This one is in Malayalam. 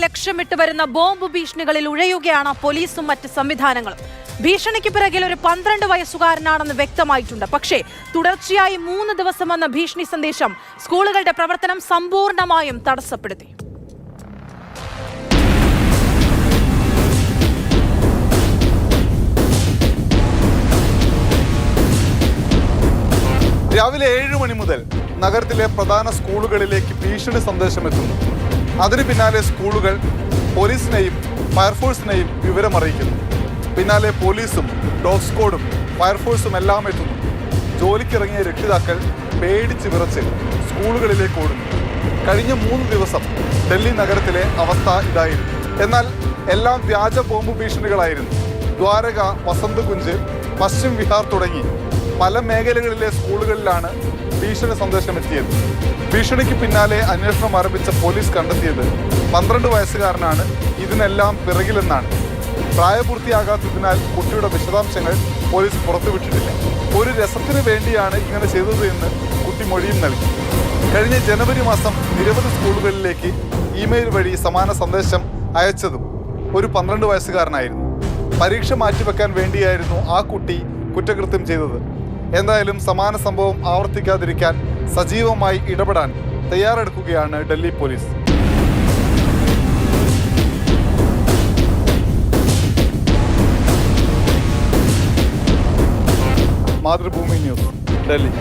ലക്ഷ്യമിട്ട് വരുന്ന ബോംബ് ഭീഷണികളിൽ ഉഴയുകയാണ് പോലീസും മറ്റ് സംവിധാനങ്ങളും. ഭീഷണിക്ക് പിറകിൽ ഒരു 12 വയസ്സുകാരനാണെന്ന് വ്യക്തമായിട്ടുണ്ട്. പക്ഷേ തുടർച്ചയായി 3 ദിവസം വന്ന ഭീഷണി സന്ദേശം സ്കൂളുകളുടെ പ്രവർത്തനം സമ്പൂർണ്ണമായും തടസ്സപ്പെടുത്തി. രാവിലെ 7 മണി മുതൽ നഗരത്തിലെ പ്രധാന സ്കൂളുകളിലേക്ക് ഭീഷണി സന്ദേശം എത്തുന്നു. അതിന് പിന്നാലെ സ്കൂളുകൾ പോലീസിനെയും ഫയർഫോഴ്സിനെയും വിവരമറിയിക്കുന്നു. പിന്നാലെ പോലീസും ഡോഗ് സ്ക്വാഡും ഫയർഫോഴ്സും എല്ലാം എത്തുന്നു. ജോലിക്കിറങ്ങിയ രക്ഷിതാക്കൾ പേടിച്ച് വിറച്ച് സ്കൂളുകളിലേക്ക് ഓടുന്നു. കഴിഞ്ഞ 3 ദിവസം ഡൽഹി നഗരത്തിലെ അവസ്ഥ ഇതായിരുന്നു. എന്നാൽ എല്ലാം വ്യാജ ബോംബ് ഭീഷണികളായിരുന്നു. ദ്വാരക, വസന്ത് കുഞ്ച്, പശ്ചിം വിഹാർ തുടങ്ങി പല മേഖലകളിലെ സ്കൂളുകളിലാണ് ഭീഷണി സന്ദേശം എത്തിയത്. ഭീഷണിക്ക് പിന്നാലെ അന്വേഷണം ആരംഭിച്ച പോലീസ് കണ്ടെത്തിയത് 12 വയസ്സുകാരനാണ് ഇതിനെല്ലാം പിറകിലെന്നാണ്. പ്രായപൂർത്തിയാകാത്തതിനാൽ കുട്ടിയുടെ വിശദാംശങ്ങൾ പോലീസ് പുറത്തുവിട്ടിട്ടില്ല. ഒരു രസത്തിന് വേണ്ടിയാണ് ഇങ്ങനെ ചെയ്തത് എന്ന് കുട്ടി മൊഴിയും നൽകി. കഴിഞ്ഞ ജനുവരി മാസം നിരവധി സ്കൂളുകളിലേക്ക് ഇമെയിൽ വഴി സമാന സന്ദേശം അയച്ചതും ഒരു 12 വയസ്സുകാരനായിരുന്നു. പരീക്ഷ മാറ്റിവെക്കാൻ വേണ്ടിയായിരുന്നു ആ കുട്ടി കുറ്റകൃത്യം ചെയ്തത്. എന്തായാലും സമാന സംഭവം ആവർത്തിക്കാതിരിക്കാൻ സജീവമായി ഇടപെടാൻ തയ്യാറെടുക്കുകയാണ് ഡൽഹി പോലീസ്. മാതൃഭൂമി ന്യൂസ്, ഡൽഹി.